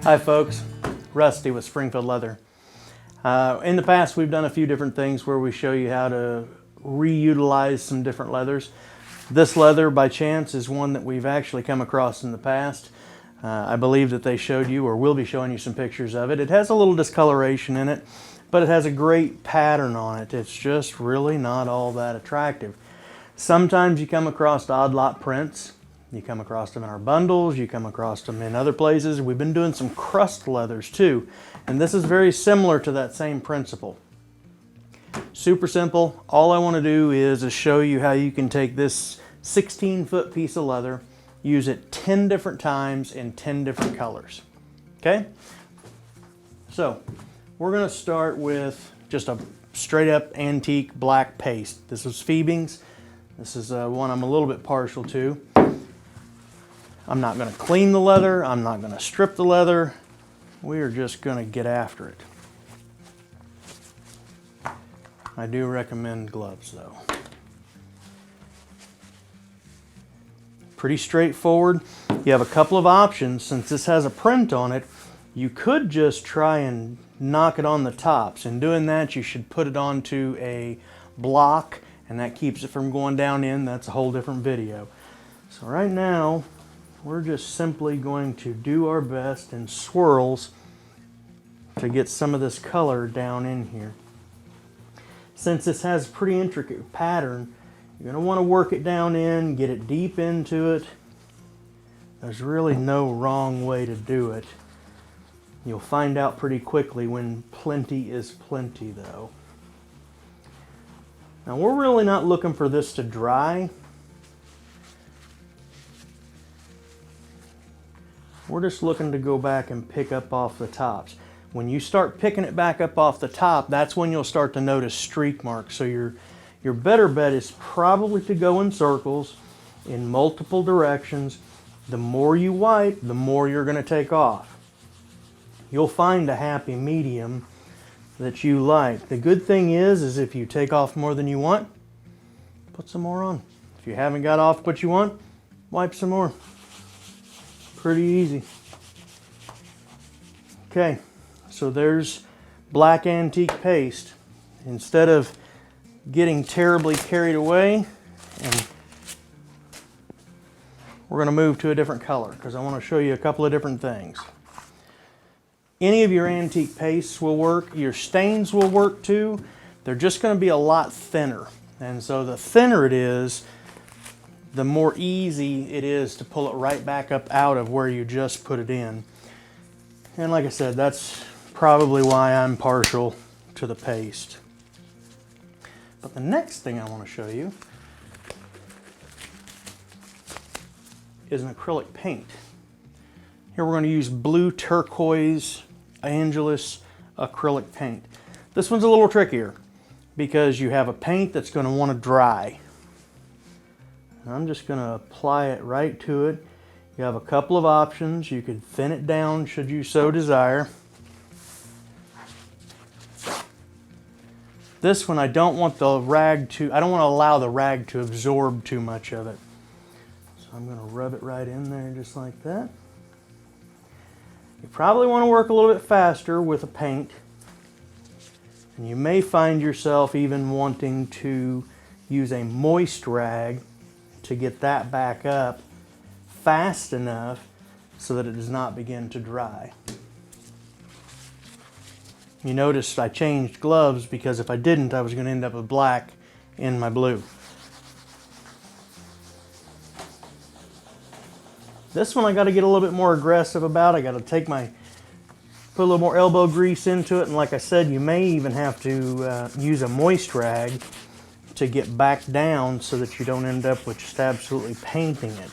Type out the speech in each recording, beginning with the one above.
Hi folks, Rusty with Springfield Leather. In the past we've done a few different things where we show you how to reutilize some different leathers. This leather by chance is one that we've actually come across in the past. I believe that they showed you, or will be showing you, some pictures of it. It has a little discoloration in it, but it has a great pattern on it. It's just really not all that attractive. Sometimes you come across odd lot prints. You come across them in our bundles, you come across them in other places. We've been doing some crust leathers too, and this is very similar to that same principle. Super simple. All I want to do is show you how you can take this 16-foot piece of leather, use it 10 different times in 10 different colors. Okay? So, we're going to start with just a straight up antique black paste. This is Phoebing's. This is one I'm a little bit partial to. I'm not going to clean the leather. I'm not going to strip the leather. We are just going to get after it. I do recommend gloves though. Pretty straightforward. You have a couple of options. Since this has a print on it, you could just try and knock it on the tops. In doing that, you should put it onto a block, and that keeps it from going down in. That's a whole different video. So right now, we're just simply going to do our best in swirls to get some of this color down in here. Since this has a pretty intricate pattern, you're going to want to work it down in, get it deep into it. There's really no wrong way to do it. You'll find out pretty quickly when plenty is plenty though. Now we're really not looking for this to dry. We're just looking to go back and pick up off the tops. When you start picking it back up off the top, that's when you'll start to notice streak marks. So your better bet is probably to go in circles in multiple directions. The more you wipe, the more you're going to take off. You'll find a happy medium that you like. The good thing is if you take off more than you want, put some more on. If you haven't got off what you want, wipe some more. Pretty easy. Okay, so there's black antique paste. Instead of getting terribly carried away, and we're going to move to a different color because I want to show you a couple of different things. Any of your antique pastes will work. Your stains will work too. They're just going to be a lot thinner. And so the thinner it is, the more easy it is to pull it right back up out of where you just put it in. And like I said, that's probably why I'm partial to the paste. But the next thing I want to show you is an acrylic paint. Here we're going to use blue turquoise Angelus acrylic paint. This one's a little trickier because you have a paint that's going to want to dry. I'm just going to apply it right to it. You have a couple of options. You could thin it down should you so desire. This one I don't want to allow the rag to absorb too much of it. So I'm going to rub it right in there just like that. You probably want to work a little bit faster with a paint. And you may find yourself even wanting to use a moist rag to get that back up fast enough so that it does not begin to dry. You notice I changed gloves because if I didn't, I was going to end up with black in my blue. This one I got to get a little bit more aggressive about. I got to put a little more elbow grease into it, and like I said, you may even have to use a moist rag to get back down so that you don't end up with just absolutely painting it.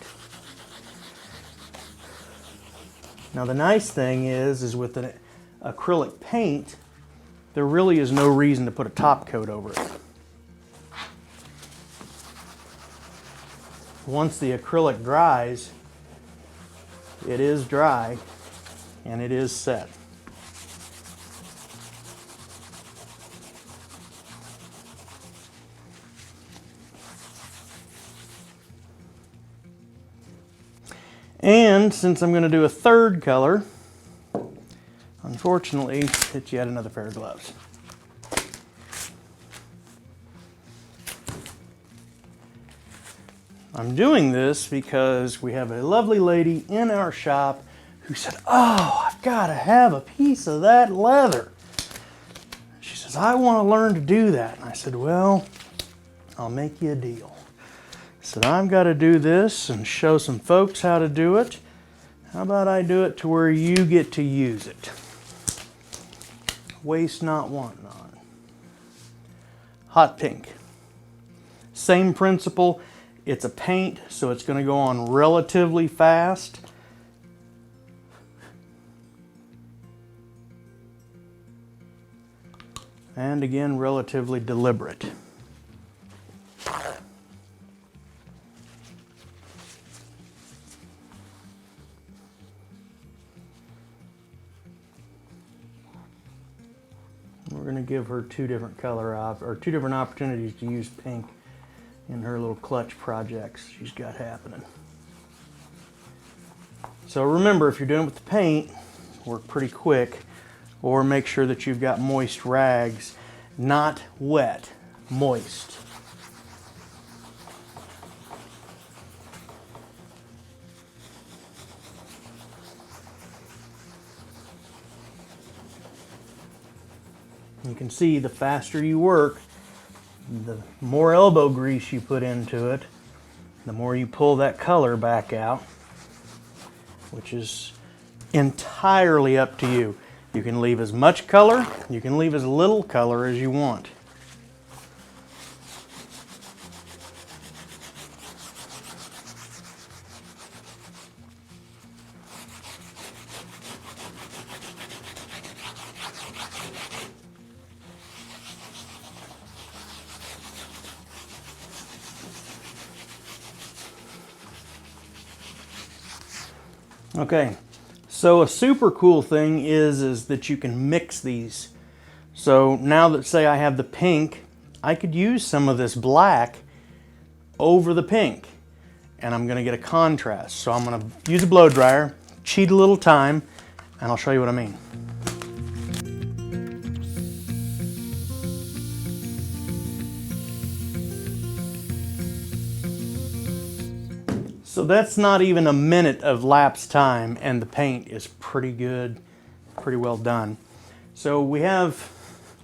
Now the nice thing is with an acrylic paint, there really is no reason to put a top coat over it. Once the acrylic dries, it is dry and it is set. And since I'm going to do a third color, I'm Unfortunately, it's yet another pair of gloves. I'm doing this because we have a lovely lady in our shop who said, "Oh, I've got to have a piece of that leather." She says, "I want to learn to do that." And I said, "Well, I'll make you a deal." I said, "I've got to do this and show some folks how to do it. How about I do it to where you get to use it? Waste not, want not." Hot pink. Same principle. It's a paint, so it's going to go on relatively fast. And again, relatively deliberate. We're going to give her two different opportunities to use pink in her little clutch projects she's got happening. So remember, if you're doing it with the paint, work pretty quick, or make sure that you've got moist rags, not wet, moist. You can see the faster you work, the more elbow grease you put into it, the more you pull that color back out, which is entirely up to you. You can leave as much color, you can leave as little color as you want. Okay, so a super cool thing is that you can mix these. So now that, say I have the pink, I could use some of this black over the pink, and I'm going to get a contrast. So I'm going to use a blow dryer, cheat a little time, and I'll show you what I mean. So that's not even a minute of lapse time, and the paint is pretty good, pretty well done. So we have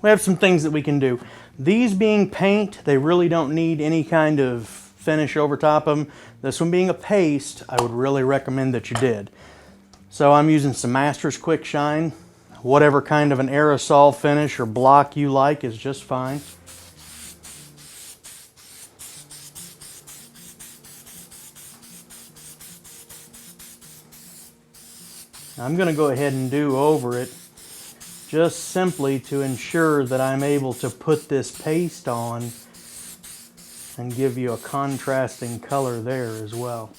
some things that we can do. These being paint, they really don't need any kind of finish over top of them. This one being a paste, I would really recommend that you did. So I'm using some Masters Quick Shine. Whatever kind of an aerosol finish or block you like is just fine. I'm going to go ahead and do over it just simply to ensure that I'm able to put this paste on and give you a contrasting color there as well.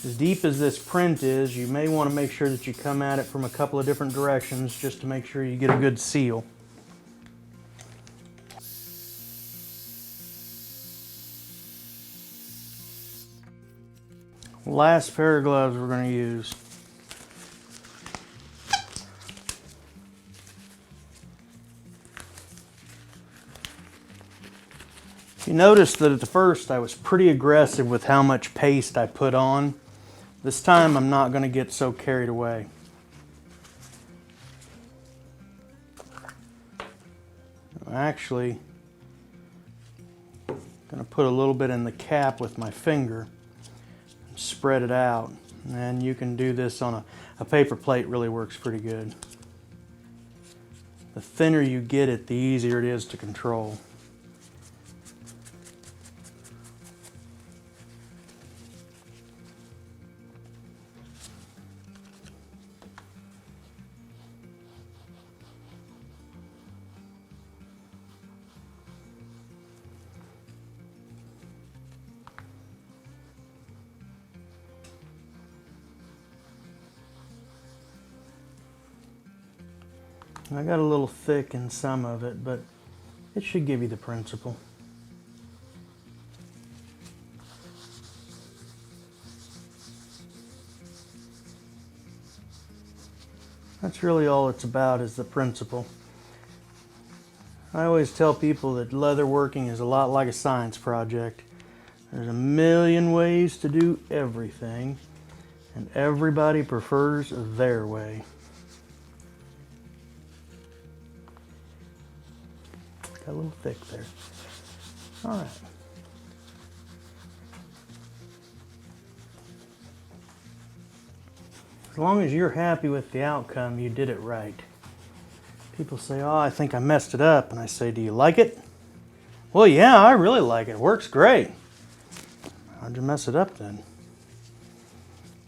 As deep as this print is, you may want to make sure that you come at it from a couple of different directions just to make sure you get a good seal. Last pair of gloves we're going to use. You notice that at the first I was pretty aggressive with how much paste I put on. This time I'm not going to get so carried away. I'm actually going to put a little bit in the cap with my finger. Spread it out, and you can do this on a paper plate. Really works pretty good. The thinner you get it, the easier it is to control. I got a little thick in some of it, but it should give you the principle. That's really all it's about, is the principle. I always tell people that leather working is a lot like a science project. There's a million ways to do everything, and everybody prefers their way. Got a little thick there. All right. As long as you're happy with the outcome, you did it right. People say, oh, I think I messed it up. And I say, do you like it? Well, yeah, I really like it. It works great. How'd you mess it up then?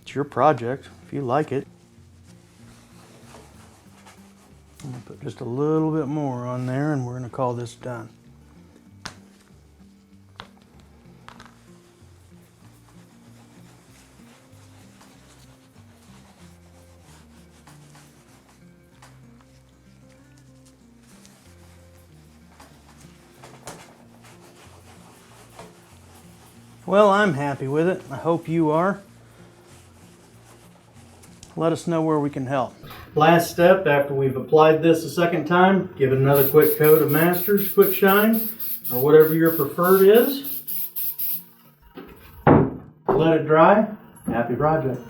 It's your project, if you like it. I'm gonna put just a little bit more on there and we're gonna call this done. Well, I'm happy with it. I hope you are. Let us know where we can help. Last step, after we've applied this a second time, give it another quick coat of Masters Quick Shine, or whatever your preferred is. Let it dry. Happy project.